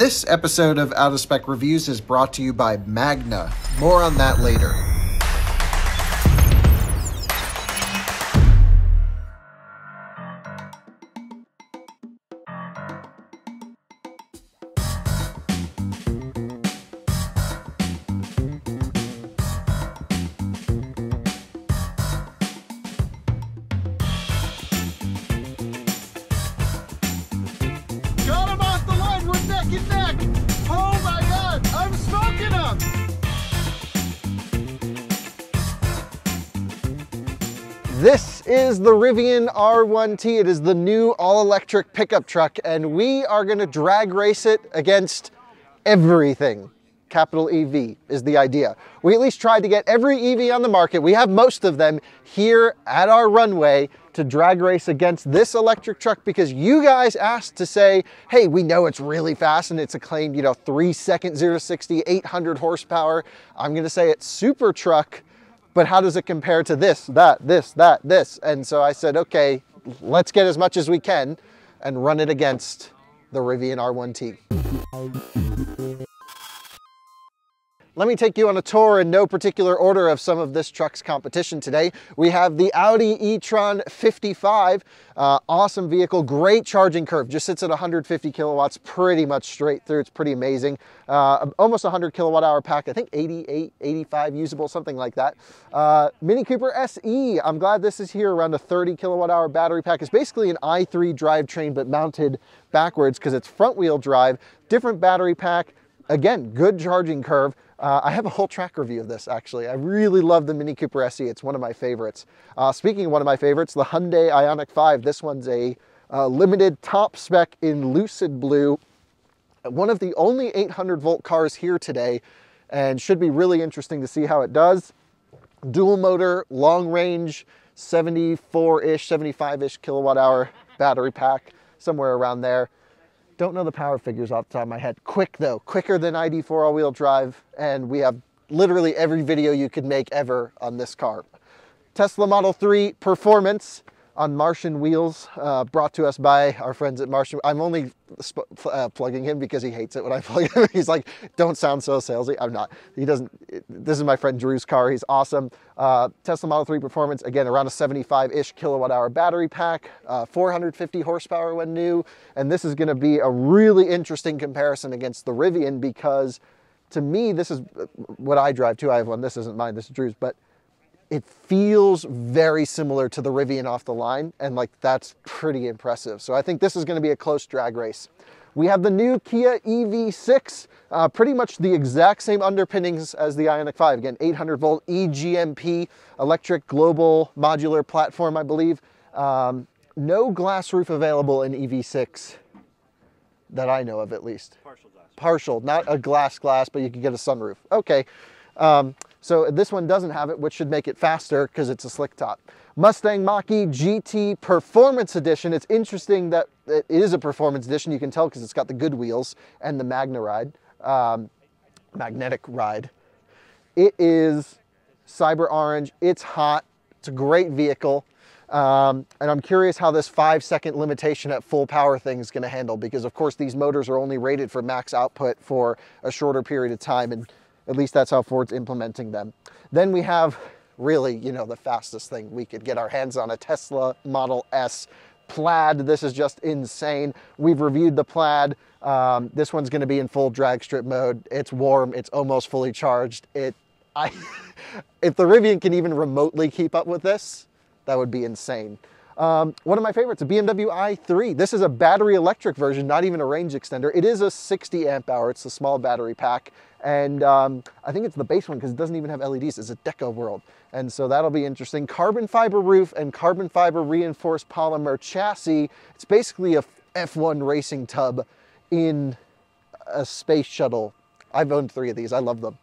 This episode of Out of Spec Reviews is brought to you by Magna. More on that later. This is the Rivian R1T. It is the new all-electric pickup truck, and we are going to drag race it against everything. Capital EV is the idea. We at least tried to get every EV on the market. We have most of them here at our runway to drag race against this electric truck because you guys asked to say, hey, we know it's really fast and it's a claimed, 3-second 0 to 60, 800 horsepower. I'm going to say it's super truck. But how does it compare to this, that, this? And so I said, okay, let's get as much as we can and run it against the Rivian R1T. Let me take you on a tour in no particular order of some of this truck's competition today. We have the Audi E-Tron 55, awesome vehicle, great charging curve, just sits at 150 kilowatts, pretty much straight through, it's pretty amazing. Almost 100 kilowatt hour pack, I think 88, 85 usable, something like that. Mini Cooper SE, I'm glad this is here, around a 30 kilowatt hour battery pack. It's basically an i3 drivetrain, but mounted backwards because it's front wheel drive, different battery pack, again, good charging curve. I have a whole track review of this, actually. I really love the Mini Cooper SE. It's one of my favorites. Speaking of one of my favorites, the Hyundai IONIQ 5. This one's a limited top spec in lucid blue. One of the only 800 volt cars here today, and should be really interesting to see how it does. Dual motor, long range, 74-ish, 75-ish kilowatt hour battery pack, somewhere around there. Don't know the power figures off the top of my head. Quick though, quicker than ID.4 all-wheel drive, and we have literally every video you could make ever on this car. Tesla Model 3 Performance on Martian wheels, brought to us by our friends at Martian. I'm only plugging him because he hates it when I plug him. He's like, don't sound so salesy. I'm not. He doesn't. This is my friend Drew's car. He's awesome. Tesla Model 3 Performance, again, around a 75-ish kilowatt hour battery pack, 450 horsepower when new. And this is going to be a really interesting comparison against the Rivian because to me, this is what I drive too. I have one. This isn't mine. This is Drew's. But it feels very similar to the Rivian off the line, and like that's pretty impressive. So I think this is going to be a close drag race. We have the new Kia EV6, pretty much the exact same underpinnings as the IONIQ 5. Again, 800 volt eGMP, electric global modular platform, I believe. No glass roof available in EV6 that I know of, at least. Partial glass. Partial, not a glass, but you can get a sunroof. Okay. So this one doesn't have it, which should make it faster because it's a slick top. Mustang Mach-E GT Performance Edition. It's interesting that it is a performance edition. You can tell because it's got the good wheels and the Magna ride, magnetic ride. It is cyber orange. It's hot. It's a great vehicle. And I'm curious how this 5-second limitation at full power thing is going to handle because, of course, these motors are only rated for max output for a shorter period of time. And at least that's how Ford's implementing them. Then we have really, the fastest thing we could get our hands on, a Tesla Model S Plaid. This is just insane. We've reviewed the Plaid. This one's going to be in full drag strip mode. It's warm. It's almost fully charged. If the Rivian can even remotely keep up with this, that would be insane. One of my favorites, a Bmw i3. This is a battery electric version, not even a range extender. It is a 60 amp hour. It's a small battery pack. And I think it's the base one because it doesn't even have LEDs. It's a deco world. And so that'll be interesting. Carbon fiber roof and carbon fiber reinforced polymer chassis. It's basically a F1 racing tub in a space shuttle. I've owned 3 of these. I love them.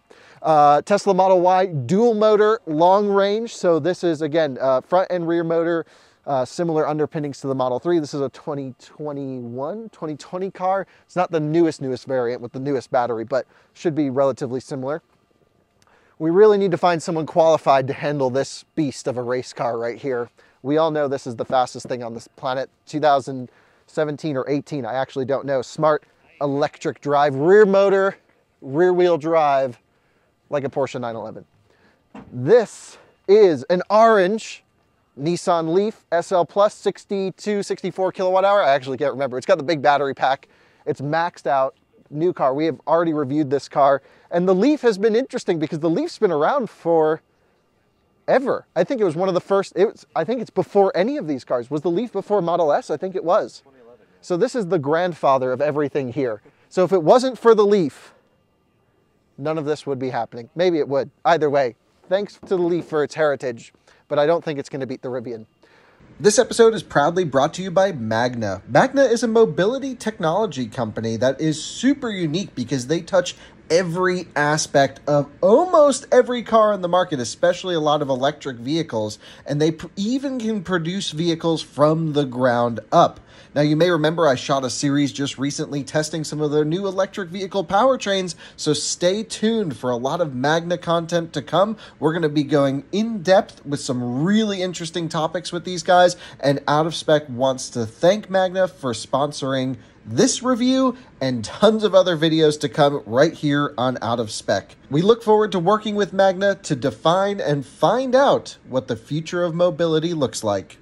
Tesla Model Y dual motor long range. So this is, again, front and rear motor. Similar underpinnings to the Model 3. This is a 2020 car. It's not the newest variant with the newest battery, but should be relatively similar. We really need to find someone qualified to handle this beast of a race car right here. We all know this is the fastest thing on this planet. 2017 or 18, I actually don't know. Smart electric drive, rear motor, rear wheel drive, like a Porsche 911. This is an orange Nissan Leaf SL Plus 62, 64 kilowatt hour. I actually can't remember. It's got the big battery pack. It's maxed out, new car. We have already reviewed this car. And the Leaf has been interesting because the Leaf's been around for ever. I think it was one of the first, I think it's before any of these cars. Was the Leaf before Model S? I think it was. 2011, yeah. So this is the grandfather of everything here. So if it wasn't for the Leaf, none of this would be happening. Maybe it would. Either way, thanks to the Leaf for its heritage, but I don't think it's going to beat the Rivian. This episode is proudly brought to you by Magna. Magna is a mobility technology company that is super unique because they touch every aspect of almost every car on the market, especially a lot of electric vehicles, and they even can produce vehicles from the ground up. Now, you may remember I shot a series just recently testing some of their new electric vehicle powertrains, so stay tuned for a lot of Magna content to come. We're going to be going in depth with some really interesting topics with these guys, and Out of Spec wants to thank Magna for sponsoring this review and tons of other videos to come right here on Out of Spec. We look forward to working with Magna to define and find out what the future of mobility looks like.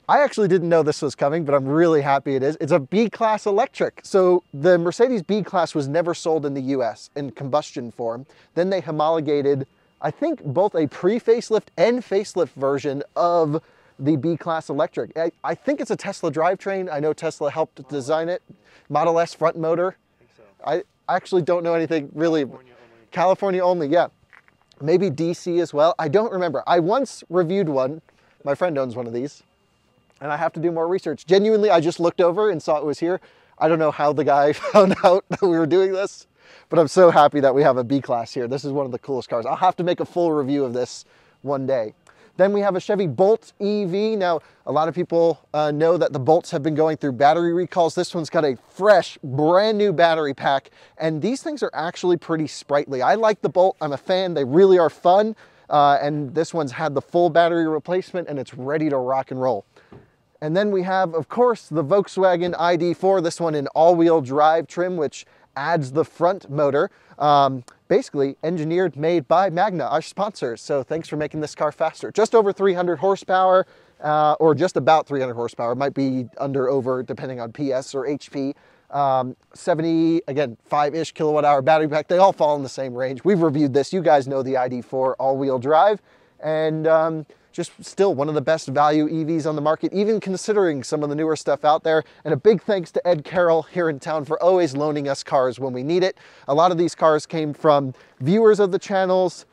I actually didn't know this was coming, but I'm really happy it is. It's a B-Class electric. So the Mercedes B-Class was never sold in the US in combustion form. Then they homologated, I think, both a pre-facelift and facelift version of the B-Class electric. I think it's a Tesla drivetrain. I know Tesla helped design it. Model S front motor. I think so. I actually don't know anything really. California only, yeah. Maybe DC as well. I don't remember. I once reviewed one. My friend owns one of these. And I have to do more research. Genuinely, I just looked over and saw it was here. I don't know how the guy found out that we were doing this, but I'm so happy that we have a B-Class here. This is one of the coolest cars. I'll have to make a full review of this one day. Then we have a Chevy Bolt EV. Now, a lot of people know that the Bolts have been going through battery recalls. This one's got a fresh, brand new battery pack, and these things are actually pretty sprightly. I like the Bolt. I'm a fan. They really are fun, and this one's had the full battery replacement, and it's ready to rock and roll. And then we have, of course, the Volkswagen ID.4, this one in all-wheel drive trim, which adds the front motor. Basically engineered, made by Magna, our sponsors. So thanks for making this car faster. Just over 300 horsepower, or just about 300 horsepower. It might be under, over, depending on PS or HP. 70, again, 5-ish kilowatt hour battery pack. They all fall in the same range. We've reviewed this. You guys know the ID.4 all-wheel drive. And just still one of the best value EVs on the market, even considering some of the newer stuff out there. And a big thanks to Ed Carroll here in town for always loaning us cars when we need it. A lot of these cars came from viewers of the channels,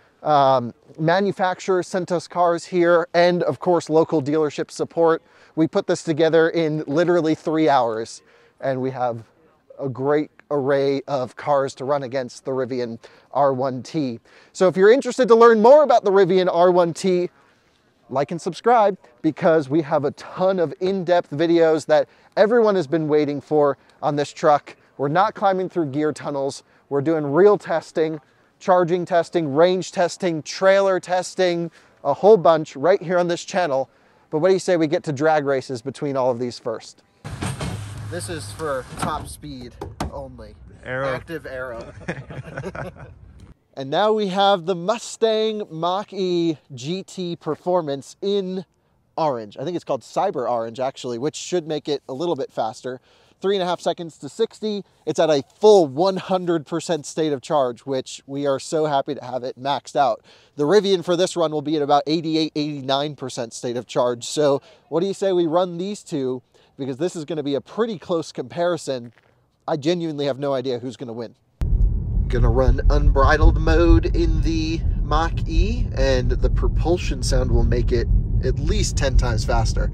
manufacturers sent us cars here, and of course, local dealership support. We put this together in literally 3 hours, and we have a great array of cars to run against the Rivian R1T. So if you're interested to learn more about the Rivian R1T, like and subscribe, because we have a ton of in-depth videos that everyone has been waiting for on this truck. We're not climbing through gear tunnels. We're doing real testing, charging testing, range testing, trailer testing, a whole bunch right here on this channel. But what do you say we get to drag races between all of these first? This is for top speed only. Aero. Active aero. And now we have the Mustang Mach-E GT Performance in orange. I think it's called Cyber Orange, actually, which should make it a little bit faster. 3.5 seconds to 60. It's at a full 100% state of charge, which we are so happy to have it maxed out. The Rivian for this run will be at about 88, 89% state of charge. So what do you say we run these two? Because this is going to be a pretty close comparison. I genuinely have no idea who's going to win. Gonna run unbridled mode in the Mach-E, and the propulsion sound will make it at least 10 times faster.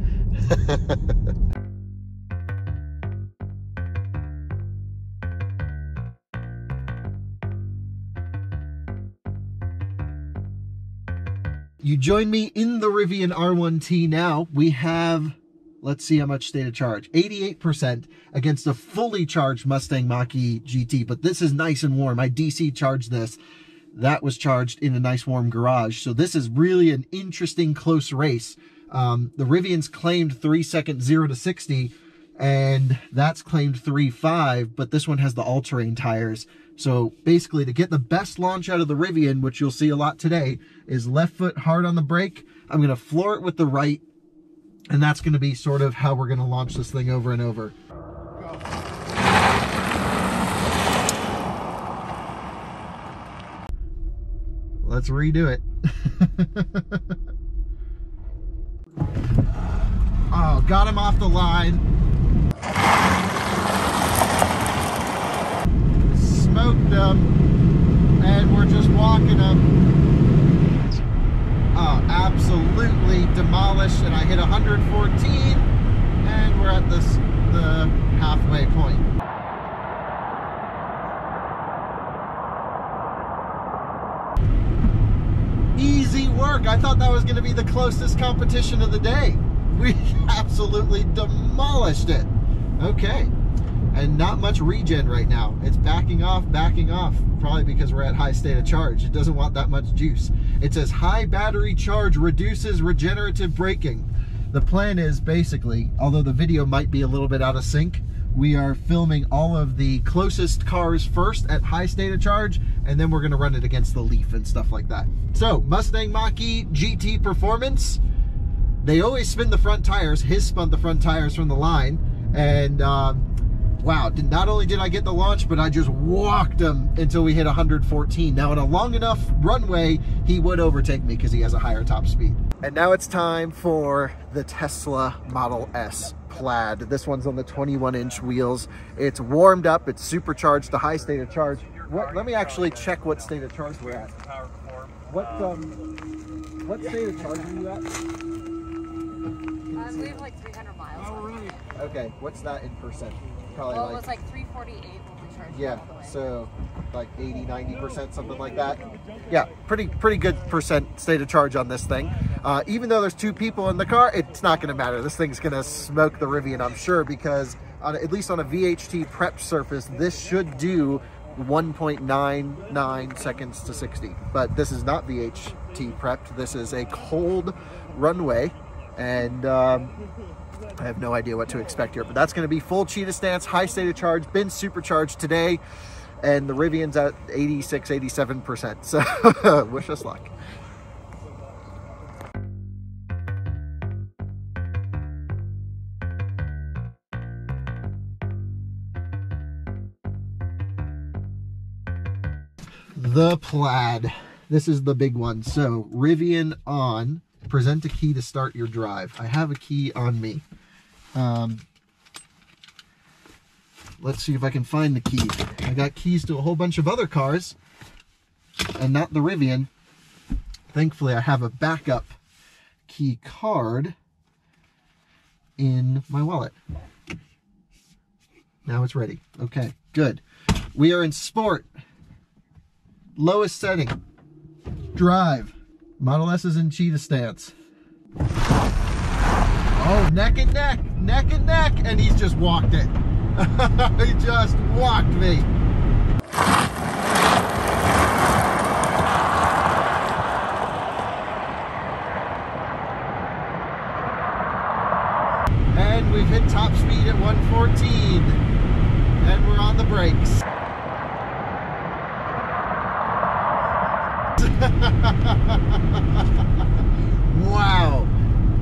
You join me in the Rivian R1T now. We have, let's see how much state of charge. 88% against a fully charged Mustang Mach-E GT, but this is nice and warm. I DC charged this. That was charged in a nice warm garage. So this is really an interesting close race. The Rivians claimed 3 seconds 0 to 60, and that's claimed 3.5, but this one has the all-terrain tires. So basically, to get the best launch out of the Rivian, which you'll see a lot today, is left foot hard on the brake. I'm going to floor it with the right, and that's going to be sort of how we're going to launch this thing over and over. Let's redo it. Oh, got him off the line. Smoked them, and we're just walking them. Oh, absolutely demolished, and I hit 114, and we're at the halfway point. Easy work. I thought that was going to be the closest competition of the day. We absolutely demolished it. Okay. And not much regen right now. It's backing off, probably because we're at high state of charge. It doesn't want that much juice. It says high battery charge reduces regenerative braking. The plan is basically, although the video might be a little bit out of sync, we are filming all of the closest cars first at high state of charge, and then we're going to run it against the Leaf and stuff like that. So, Mustang Mach-E GT Performance. They always spin the front tires. His spun the front tires from the line, and wow, not only did I get the launch, but I just walked him until we hit 114. Now, in a long enough runway, he would overtake me because he has a higher top speed. And now it's time for the Tesla Model S Plaid. This one's on the 21-inch wheels. It's warmed up, it's supercharged to high state of charge. Let me actually check what state of charge we're at. What state of charge are you at? We have like 300 miles. Oh, really? Okay, what's that in percent? Probably well, it was like 348 when we charged. Yeah, so like 80–90%, something like that. Yeah, pretty good percent state of charge on this thing. Even though there's two people in the car, it's not going to matter. This thing's going to smoke the Rivian, I'm sure, because at least on a VHT prepped surface, this should do 1.99 seconds to 60. But this is not VHT prepped. This is a cold runway, and I have no idea what to expect here, but that's going to be full cheetah stance, high state of charge, been supercharged today, and the Rivian's at 86–87%. So wish us luck. The Plaid. This is the big one. So Rivian on. Present a key to start your drive. I have a key on me. Let's see if I can find the key. I got keys to a whole bunch of other cars, and not the Rivian. Thankfully, I have a backup key card in my wallet. Now it's ready. Okay, good. We are in sport. Lowest setting. Drive. Model S is in cheetah stance. Oh, neck and neck, and he's just walked it. He just walked me. And we've hit top speed at 114, and we're on the brakes. Wow.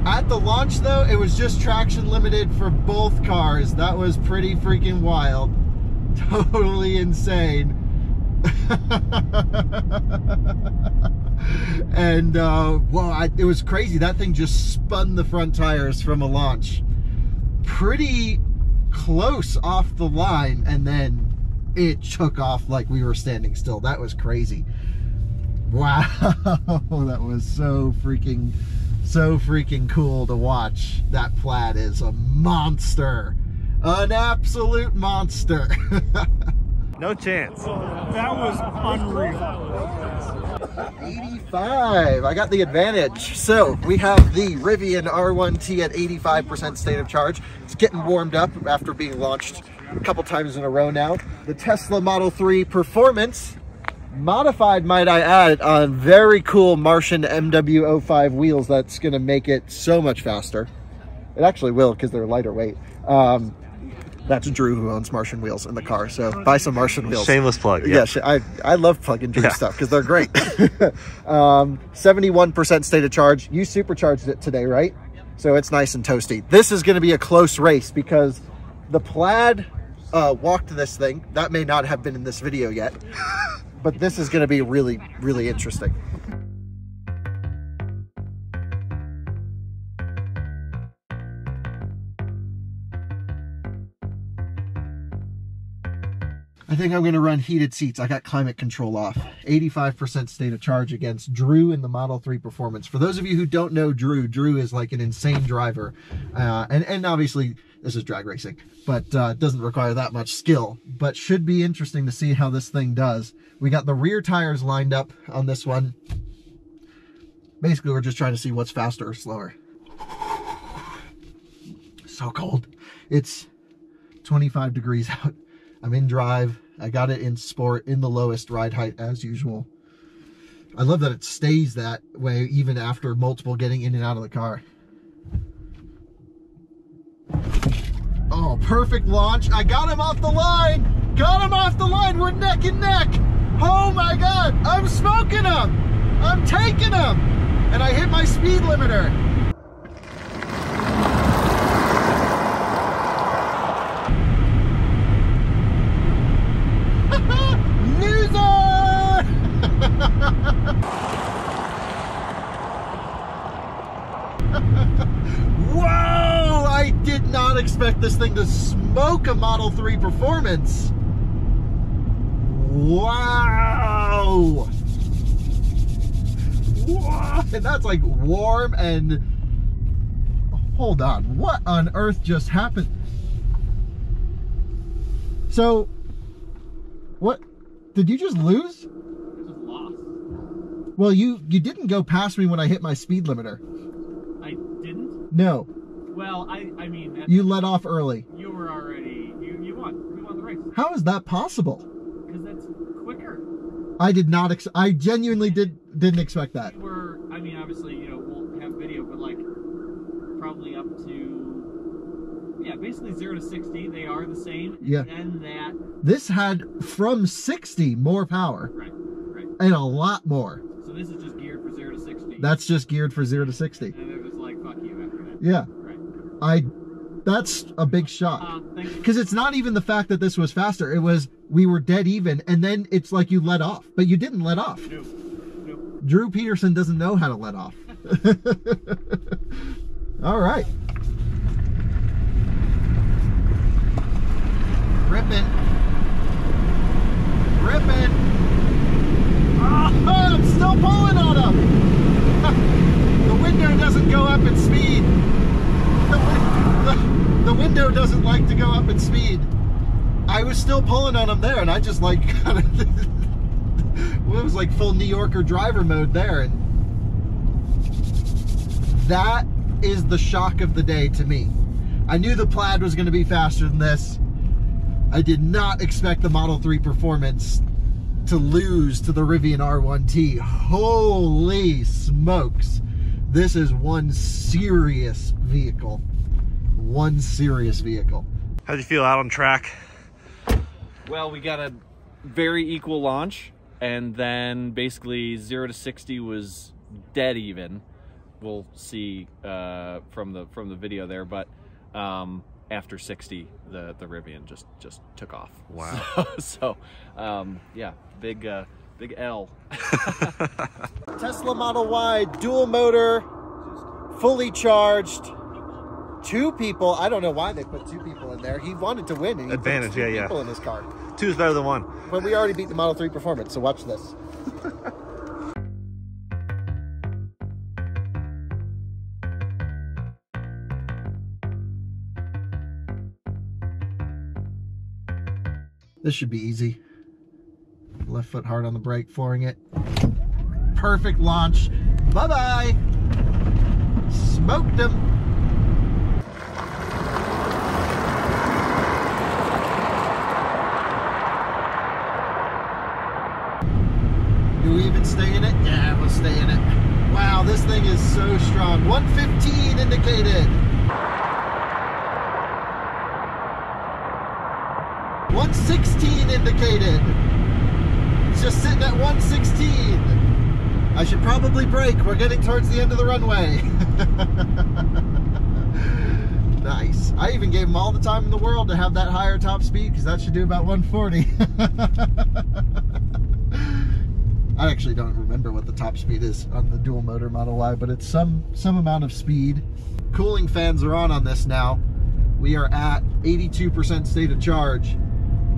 At the launch though, it was just traction limited for both cars. That was pretty freaking wild. Totally insane. And well, it was crazy. That thing just spun the front tires from a launch. Pretty close off the line, and then it took off like we were standing still. That was crazy. Wow, that was so freaking cool to watch. That Plaid is a monster, an absolute monster. No chance. That was unreal. 85, I got the advantage. So we have the Rivian R1T at 85% state of charge. It's getting warmed up after being launched a couple times in a row now. The Tesla Model 3 Performance, modified, might I add, on very cool Martian MW05 wheels. That's going to make it so much faster. It actually will, because they're lighter weight. That's Drew, who owns Martian wheels in the car. So buy some Martian wheels. Shameless plug. Yeah, I love plugging Drew stuff because they're great. 71% state of charge. You supercharged it today, right? So it's nice and toasty. This is going to be a close race because the Plaid walked this thing. That may not have been in this video yet, but this is going to be really, really interesting. I think I'm going to run heated seats. I got climate control off. 85% state of charge against Drew in the Model 3 Performance. For those of you who don't know Drew, Drew is like an insane driver. And obviously this is drag racing, but doesn't require that much skill. But should be interesting to see how this thing does. We got the rear tires lined up on this one. Basically, we're just trying to see what's faster or slower. So cold. It's 25 degrees out. I'm in drive. I got it in sport, in the lowest ride height as usual. I love that it stays that way even after multiple getting in and out of the car. Oh, perfect launch. I got him off the line. Got him off the line. We're neck and neck. Oh my God. I'm smoking him. I'm taking him. And I hit my speed limiter. Whoa! I did not expect this thing to smoke a Model 3 Performance. Wow! Whoa! And that's like warm and... Hold on, what on earth just happened? So, what? Did you just lose? Well, you didn't go past me when I hit my speed limiter. I didn't? No. Well, I mean... You let off early. You were already... You won. You won the race. How is that possible? Because that's quicker. I did not... I genuinely didn't expect that. You were... I mean, obviously, you know, we'll have video, but like, probably up to... Yeah, basically 0 to 60. They are the same. Yeah. And that... This had, from 60, more power. Right, right. And a lot more. So this is just geared for 0 to 60. That's just geared for 0 to 60. And it was like, fuck you after that. Yeah. Right. That's a big shock. Thank you. Because it's not even the fact that this was faster. It was, we were dead even, and then it's like you let off. But you didn't let off. No. Nope. Drew Peterson doesn't know how to let off. All right. Ripping. Oh, I'm still pulling on him. The window doesn't go up in speed. The window doesn't like to go up in speed. I was still pulling on him there, and I just like kind of well, it was like full New Yorker driver mode there, and that is the shock of the day to me. I knew the Plaid was going to be faster than this. I did not expect the Model 3 Performance to lose to the Rivian R1T. Holy smokes. This is one serious vehicle. One serious vehicle. How'd you feel out on track? Well, we got a very equal launch, and then basically 0 to 60 was dead even. We'll see from the video there, but after 60, the Rivian just took off. Wow. So yeah, big L. Tesla Model Y, dual motor, fully charged. 2 people. I don't know why they put 2 people in there. He wanted to win. And he Advantage, put 2 yeah, people in his car. 2 is better than 1. But we already beat the Model 3 Performance, so watch this. This should be easy. Left foot hard on the brake, flooring it. Perfect launch. Bye-bye. Smoked him. Do we even stay in it? Yeah, we'll stay in it. Wow, this thing is so strong. 115 indicated. 116 indicated. It's just sitting at 116. I should probably brake. We're getting towards the end of the runway. Nice. I even gave him all the time in the world to have that higher top speed, because that should do about 140. I actually don't remember what the top speed is on the dual motor Model Y, but it's some amount of speed. Cooling fans are on this now. We are at 82% state of charge,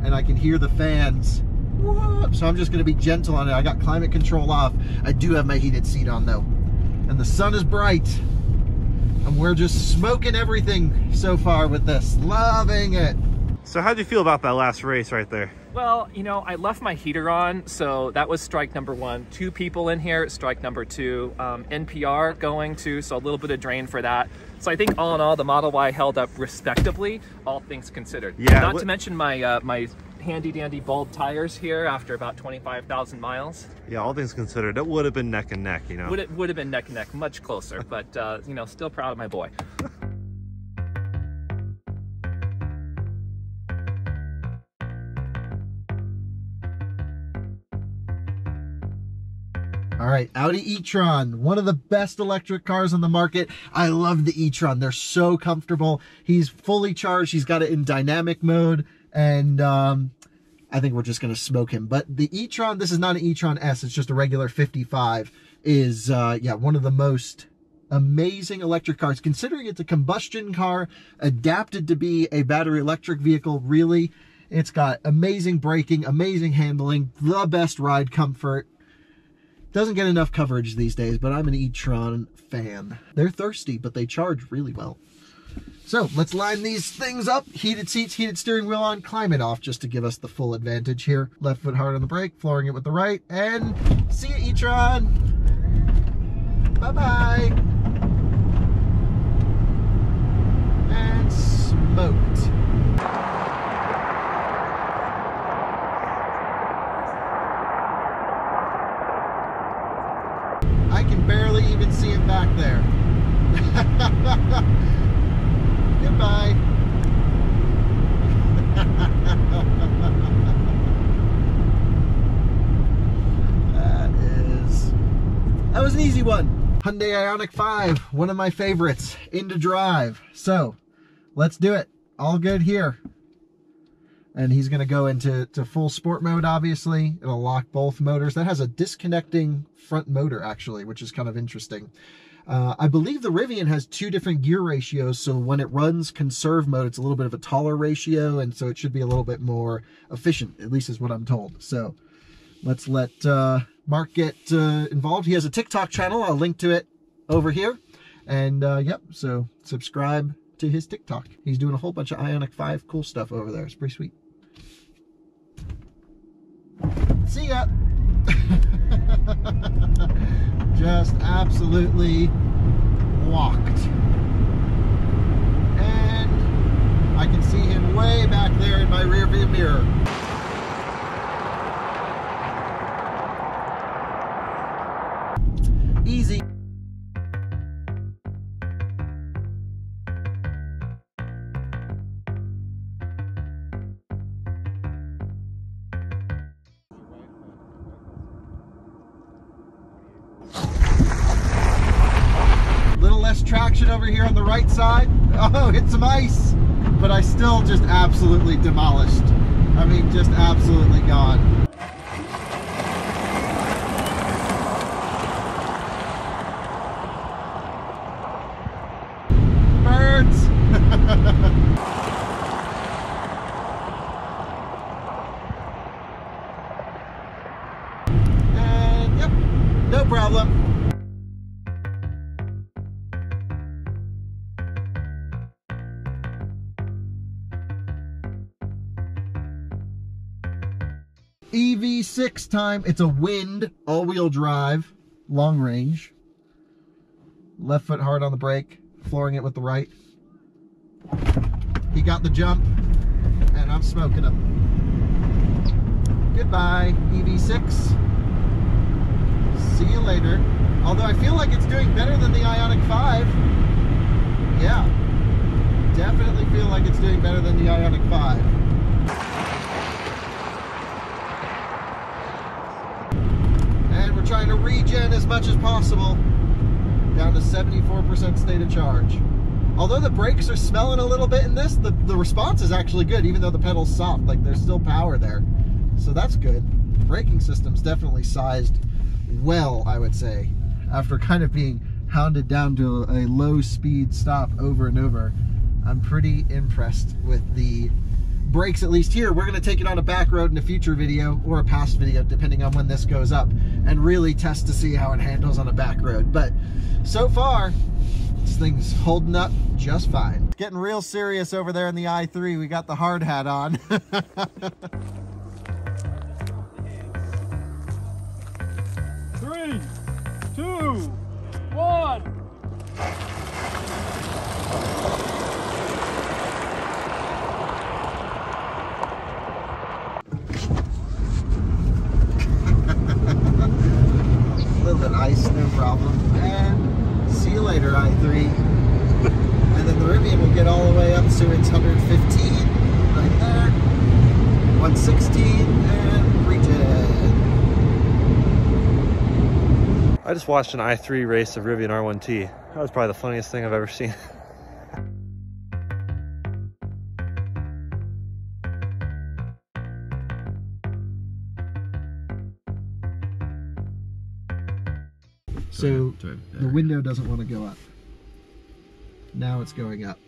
and I can hear the fans. Whoop. So I'm just going to be gentle on it. I got climate control off. I do have my heated seat on though, and the sun is bright, and we're just smoking everything so far with this. Loving it. So how'd you feel about that last race right there? Well, you know, I left my heater on, so that was strike number one. 2 people in here, strike number 2. NPR going too, so a little bit of drain for that. So I think all in all, the Model Y held up respectably, all things considered. Yeah. Not to mention my my handy dandy Bolt tires here after about 25,000 miles. Yeah, all things considered, it would have been neck and neck, you know. Would have been neck and neck, much closer, but you know, still proud of my boy. All right, Audi E-Tron, one of the best electric cars on the market. I love the E-Tron. They're so comfortable. He's fully charged. He's got it in dynamic mode, and I think we're just going to smoke him. But the E-Tron, this is not an E-Tron S, it's just a regular 55, is, yeah, one of the most amazing electric cars. Considering it's a combustion car, adapted to be a battery electric vehicle, really. It's got amazing braking, amazing handling, the best ride comfort. Doesn't get enough coverage these days, but I'm an E-Tron fan. They're thirsty, but they charge really well. So let's line these things up. Heated seats, heated steering wheel on, climate off just to give us the full advantage here. Left foot hard on the brake, flooring it with the right, and see ya, E-Tron. Bye-bye. And smoked. I can barely even see him back there. Goodbye. That was an easy one. Hyundai IONIQ 5, one of my favorites, into drive. So let's do it. All good here. And he's going to go into full sport mode, obviously. It'll lock both motors. That has a disconnecting front motor, actually, which is kind of interesting. I believe the Rivian has 2 different gear ratios, so when it runs conserve mode, it's a little bit of a taller ratio, and so it should be a little bit more efficient, at least is what I'm told. So let's let Mark get involved. He has a TikTok channel. I'll link to it over here. And, yep, so subscribe to his TikTok. He's doing a whole bunch of IONIQ 5 cool stuff over there. It's pretty sweet. See ya. Just absolutely walked. And I can see him way back there in my rear view mirror. Easy. Traction over here on the right side. Oh, hit some ice, but I still just absolutely demolished. I mean, just absolutely gone. Birds. And yep, no problem. EV6 time. It's a Wind all-wheel drive, long range. Left foot hard on the brake, flooring it with the right. He got the jump, and I'm smoking him. Goodbye, EV6. See you later. Although I feel like it's doing better than the IONIQ 5. Yeah, definitely feel like it's doing better than the IONIQ 5. much as possible. Down to 74% state of charge. Although the brakes are smelling a little bit in this, the response is actually good, even though the pedal's soft. Like, there's still power there. So that's good. Braking system's definitely sized well, I would say. After kind of being hounded down to a low speed stop over and over, I'm pretty impressed with the brakes, at least here. We're going to take it on a back road in a future video, or a past video, depending on when this goes up, and really test to see how it handles on a back road. But so far, this thing's holding up just fine. It's getting real serious over there in the i3. We got the hard hat on. 3, 2, 1. A little bit of ice, no problem. And see you later, i3. And then the Rivian will get all the way up to its 115 right there. 116 and reach it. I just watched an i3 race of Rivian R1T. That was probably the funniest thing I've ever seen. So the window doesn't want to go up. Now it's going up.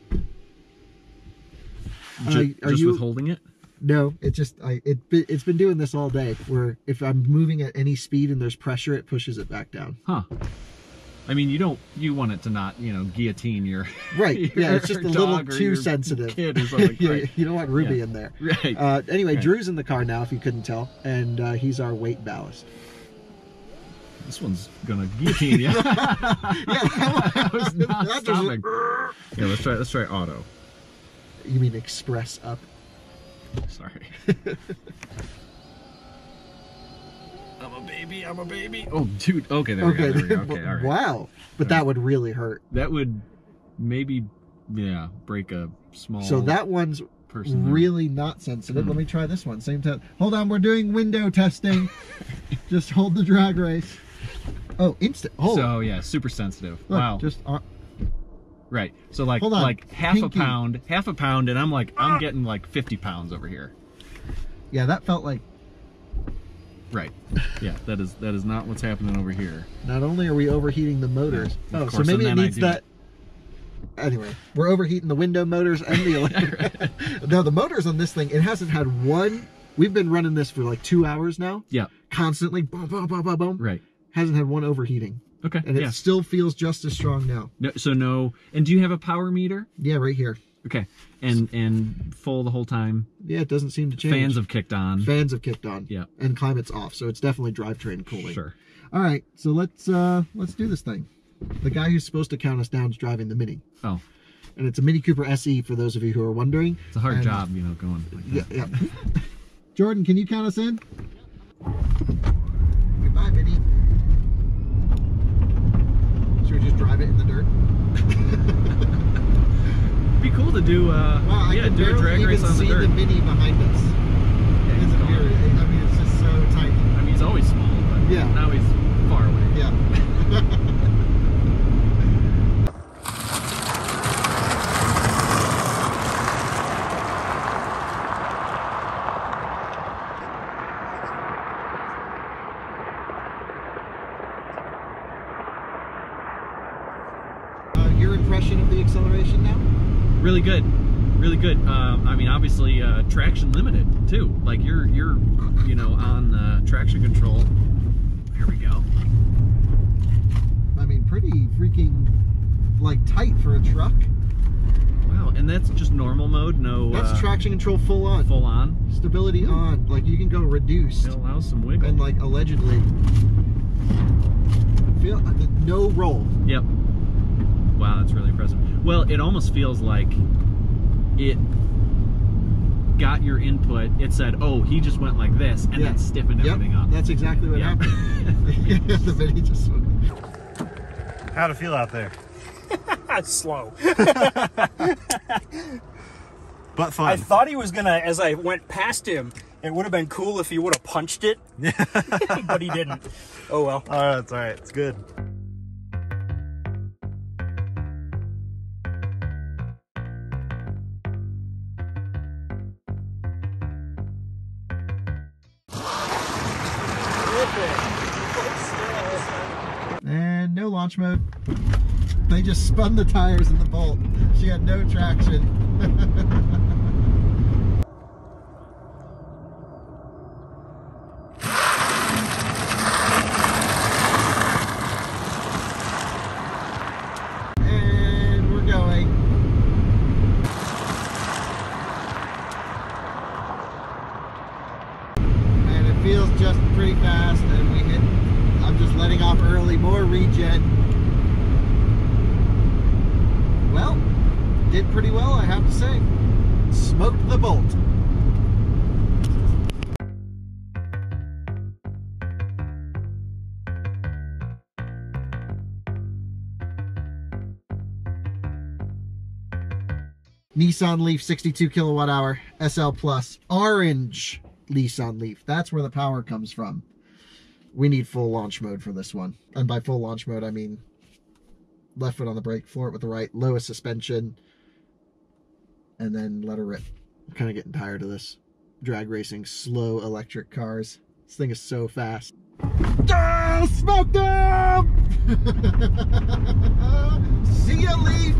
Just with holding it? No, it just it's been doing this all day. Where if I'm moving at any speed and there's pressure, it pushes it back down. Huh. I mean, you want it to not, guillotine your right. Yeah, it's just a little dog or too your sensitive. Kid or something. Right. You don't want Ruby in there. Right. Anyway, Right. Drew's in the car now, if you couldn't tell, and he's our weight ballast. This one's gonna guillotine you. Yeah, that was not that stopping. Yeah, let's try auto. You mean express up? Sorry. I'm a baby. Oh, dude. Okay, there we go. There we go. Okay, all right. Wow. But that would really hurt. That would maybe, break a small. So that one's person really not sensitive. Let me try this one. Same time. Hold on, we're doing window testing. Just hold the drag race. Oh, instant. Oh. So yeah, super sensitive. Look, wow. Just right. So like hold on. like half a pound, and I'm getting like 50 pounds over here. Yeah, that felt like. Right. Yeah, that is not what's happening over here. Not only are we overheating the motors. Yeah, oh, so maybe it needs that. Anyway, we're overheating the window motors and the electric. Now the motors on this thing, it hasn't had one. We've been running this for like 2 hours now. Yeah. Constantly, boom, boom, boom, boom, boom. Right. Hasn't had one overheating. Okay. And it still feels just as strong now. No, so no. And do you have a power meter? Yeah, right here. Okay. And full the whole time? Yeah, it doesn't seem to change. Fans have kicked on. Fans have kicked on. Yeah. And climate's off, so it's definitely drivetrain cooling. Sure. All right, so let's do this thing. The guy who's supposed to count us down is driving the Mini. Oh. And it's a Mini Cooper SE for those of you who are wondering. It's a hard job, going like that. Yeah. Jordan, can you count us in? Goodbye, Mini. Should we just drive it in the dirt? It'd be cool to do, wow, I can do a drag race on the dirt. see the Mini behind us. Yeah, It's weird. I mean, it's just so tiny. I mean, he's always small, but Yeah. now he's far away. Yeah. Your impression of the acceleration now? Really good. Really good. I mean, obviously, traction limited too. Like you're on traction control. Here we go. I mean, pretty freaking like tight for a truck. Wow, and that's just normal mode. No. That's traction control full on. Full on. Stability on. Like you can go reduced. It allows some wiggle. And like allegedly, feel no roll. Yep. Wow, that's really impressive. Well, it almost feels like it got your input. It said, "Oh, he just went like this," and then stiffened everything up. That's exactly what happened. The Mini just. How'd it feel out there? Slow. but fun. I thought he was gonna, as I went past him, it would have been cool if he would have punched it, but he didn't. Oh well. That's all right. It's good. And no launch mode. They just spun the tires in the Bolt. She had no traction. And we're going. And it feels just pretty fast, and we hit. I'm just letting off early, more regen. Well, did pretty well, I have to say. Smoked the Bolt. Nissan Leaf 62 kilowatt hour SL Plus orange Nissan Leaf. That's where the power comes from. We need full launch mode for this one. And by full launch mode, I mean left foot on the brake, floor it with the right, lowest suspension, and then let her rip. I'm kind of getting tired of this drag racing, slow electric cars. This thing is so fast. Ah, smoked them! See ya, Leaf!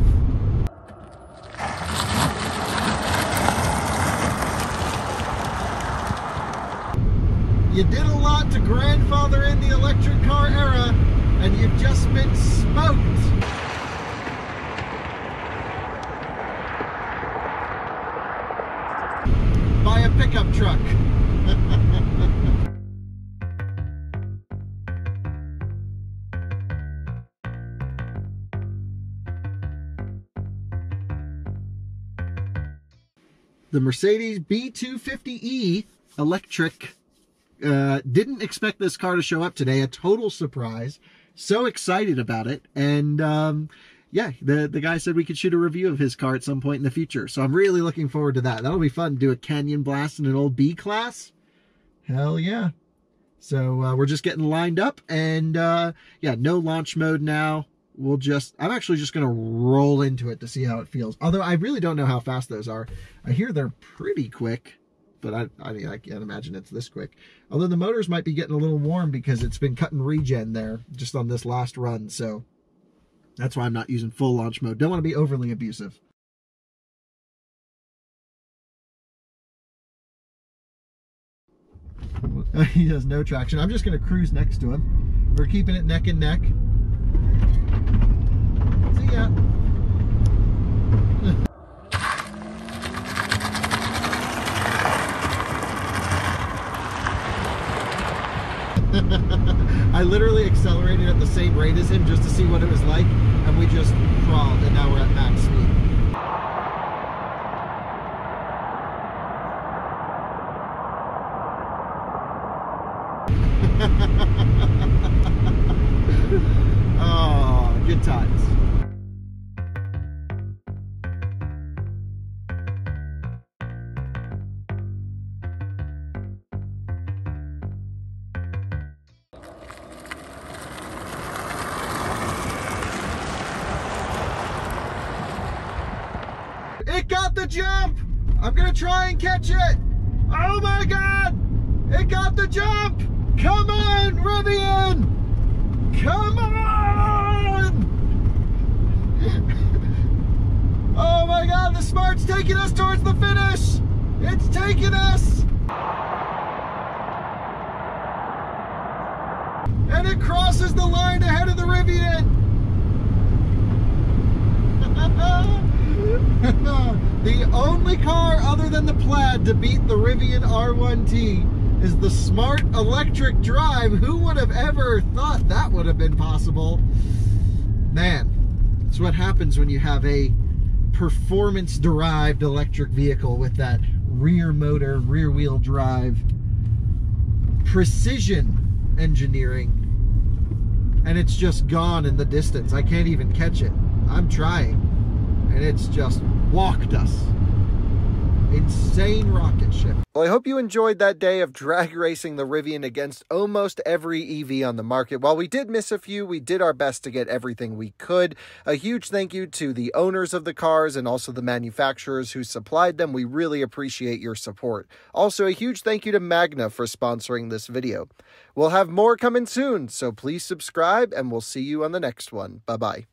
You did a lot to grandfather in the electric car era, and you've just been smoked. By a pickup truck. The Mercedes B250E electric. Didn't expect this car to show up today. A total surprise. So excited about it. And yeah, the guy said we could shoot a review of his car at some point in the future. So I'm really looking forward to that. That'll be fun. Do a canyon blast in an old B-Class. Hell yeah. So we're just getting lined up. And yeah, no launch mode now. I'm actually just going to roll into it to see how it feels. Although I really don't know how fast those are. I hear they're pretty quick. But I mean, I can't imagine it's this quick. Although the motors might be getting a little warm because it's been cutting regen there just on this last run. So that's why I'm not using full launch mode. Don't want to be overly abusive. He has no traction. I'm just going to cruise next to him. We're keeping it neck and neck. See ya. I literally accelerated at the same rate as him just to see what it was like, and we just crawled, and now we're at max speed. Oh, good times. It got the jump! I'm gonna try and catch it! Oh my god! It got the jump! Come on, Rivian! Come on! Oh my god, the Smart's taking us towards the finish! It's taking us! And it crosses the line ahead of the Rivian! The only car other than the Plaid to beat the Rivian R1T is the Smart electric drive. Who would have ever thought that would have been possible? Man, it's what happens when you have a performance-derived electric vehicle with that rear motor, rear-wheel drive, precision engineering, and it's just gone in the distance. I can't even catch it. I'm trying. And it's just walked us. insane rocket ship. Well, I hope you enjoyed that day of drag racing the Rivian against almost every EV on the market. While we did miss a few, we did our best to get everything we could. A huge thank you to the owners of the cars and also the manufacturers who supplied them. We really appreciate your support. Also, a huge thank you to Magna for sponsoring this video. We'll have more coming soon, so please subscribe and we'll see you on the next one. Bye-bye.